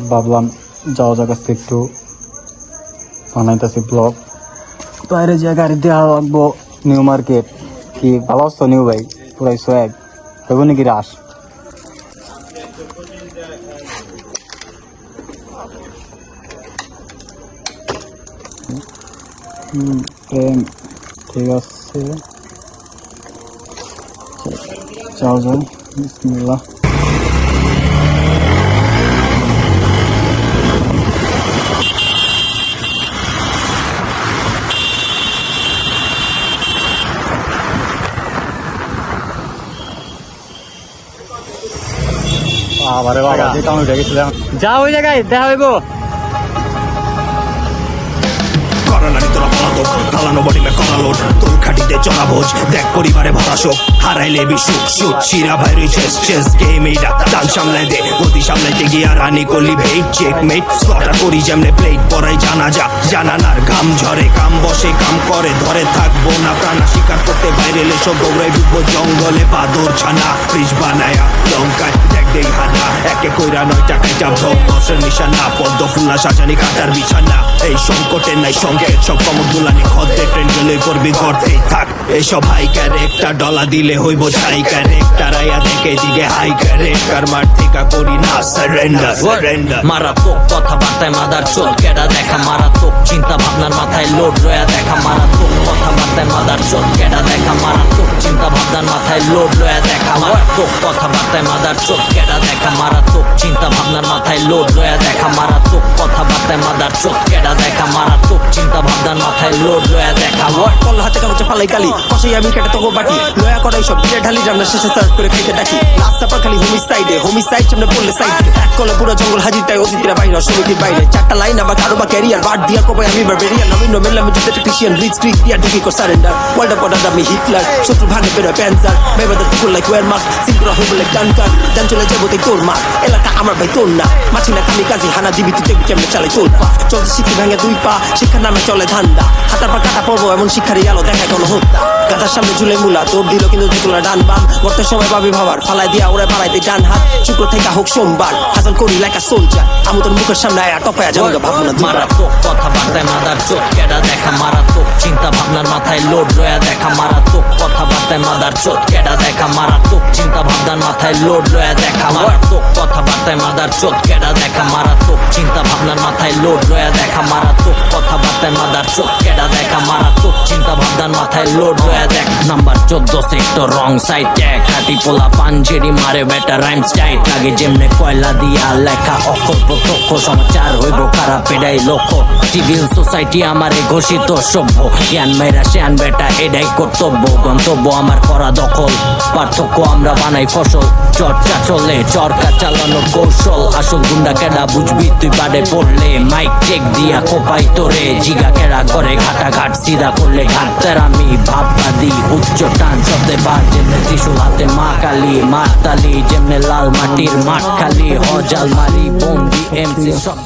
ভাবলাম যাওয়া যাক আজকে একটু বানাইতেছি ব্লগ। বাইরে যে গাড়ি দেওয়া লাগবো নিউ মার্কেট। কি ভালো আসতো নিউ ভাই? পুরাই সোয়াগ হইব নাকি রাস? ঠিক আছে, যাও যাও, বিসমিল্লাহ। আরে বাবা, যে কাম উঠে গেছিলাম, যা ওই জায়গায় দেখা হইব। চালানো বডি মে করা লোড তোর খাটিতে চড়া ভোজ দেখ পরিবারে ভরা শোক হারাইলে বিশুক শুট শিরা ভাইরে চেস গেম এইটা টান সামলাই দে গতি সামলাইতে গিয়া রানি করলি ভেট চেক মেট স্লটার করি যেমনে প্লেট পরাই জানানার ঘাম ঝরে কাম বসে কাম করে ধরে থাকবো না প্রাণ শিকার করতে বাইরে সব দৌড়াই ঢুকবো জঙ্গলে বাদর ছানা ফ্রিজ বানায়া লঙ্কায় দেখ দেই হানা একে কইরা 9 টাকায় যাবো বসের নিশানা পদ্ম ফুলা সাজানি কাটার বিছানা এই সংকটে নাই সংকেত সব কমর দুলানি খদ্দে ট্রেন গেলে করবি করতেই থাক এসব হাই ক্যারেক্টার ডলা দিলে হইব ছাই ক্যারেক্টার আয়া দেখে দিকে হাই ক্যারেক্টার মার থেকে করি না সারেন্ডার মারাত্মক কথাবার্তায় মাদার চোদ কেডা দেখা মারাত্মক চিন্তা ভাবনার মাথায় লোড রয়া দেখা মারাত্মক কথাবার্তায় মাদার চোদ কেডা দেখা মারাত্মক চিন্তা ভাবনার মাথায় লোড রয়া দেখা মারাত্মক কথাবার্তায় মাদার চোদ কেডা দেখা মারাত্মক চিন্তা ভাবনার মাথায় লোড রয়া দেখা মারাত্মক কথাবার্তায় মাদার চোদ কেডা দেখা মারাত্মক চিন্তা ভাবনার মাথায় লোড রয়া দেখা কল হাতে কাগজে ফালাই কালি কষাই আমি কেটে তোকে বাটি লয়া করাই সব বিয়ে ঢালি রান্না শেষে সার্ভ করে খাইতে ডাকি রাস্তা পর খালি হোমিসাইড সামনে পড়লে সাইড এক কলে পুরো জঙ্গল হাজির তাই অতিথিরা বাইরে সমিতির বাইরে চারটা লাইন আবার কারো বা ক্যারিয়ার বাদ দিয়া কবে আমি বারবেরিয়ান নবীন মেলাম জিতে টেকনিশিয়ান রিচ ট্রিক দিয়া ঢুকি কো সারেন্ডার ওয়ার্ল্ড অফ অর্ডার আমি হিটলার শত্রু ভাগে বেরোয় প্যান্সার মেবাদা তুকুল লাইক ওয়ার মার্ক সিংক্রো হইব লাইক ডানকার জান চলে যাবো তাই তোর মার এলাকা আমার ভাই তোর না মাছি না খামি কাজী হানা দিবি তুই দেখবি কেমনে চালাই তোর পা চলতে শিখি ভেঙে 2 পা শিক্ষার নামে চলে ধান্দা হাতার পা কাটা পড়বো এমন শিক্ষারই আলো দেখায় কোনো হত্যা গাধার সামনে ঝুলে মুলা তোর দিল কিন্তু দিকুলা ডান বাম বর্তের সময় পাবি ভাবার ফালাই দিয়া ওরে পাড়াইতে ডান হাত শুক্র থেকে হোক সোমবার হাজার করি লাইকা সোলজার আমি তোর মুখের সামনে আয়া টপায়া যাবো ভাবনা মারাত্মক কথাবার্তায় মাদার চোদ কেডা দেখা মারাত্মক চিন্তা ভাবনার মাথায় লোড রয়া দেখা মারাত্মক কথাবার্তায় মাদার চোদ কেডা দেখা মারাত্মক চিন্তা ভাবনার মাথায় লোড রয়া দেখা মারাত্মক কথাবার্তায় মাদার চোদ কেডা দেখা মারাত্মক চিন্তা ভাবনার মাথায় লোড রয়া দেখা মারাত্মক কথাবার্তায় মাদার চোদ কেডা দেখা মারাত্মক চিন্তা ভাবনার মাথায় লোড রয়া দেখ number 14 sector wrong side tag হাতি পোলা পাঞ্জেরি মারে বেটা রাইম স্টাইট লাগে যেমনে কয়লা দিয়া লেখা অক্ষর প্রত্যক্ষ সমাচার হইব খারাপ এডাই লক্ষ্য সিভিল সোসাইটি আমারে ঘোষিত সভ্য জ্ঞান মেয়েরা শেয়ান বেটা এডাই কর্তব্য গন্তব্য আমার করা দখল পার্থক্য আমরা বানাই ফসল চর্চা চলে চরকা চালানোর কৌশল আসল গুন্ডা কেডা বুঝবি তুই বাড়ে পড়লে মাইক চেক দিয়া কোপাই তোরে জিগা কেডা করে ঘাটা ঘাট সিধা করলে ঘাটতার আমি ভাববাদী উচ্চ টান শব্দে বাদ যেমনে ত্রিশুল হাতে মা কালী মাতালি যেমনে লাল মাটির মাঠ খালি হজাল মারি বন্দি এমসি সব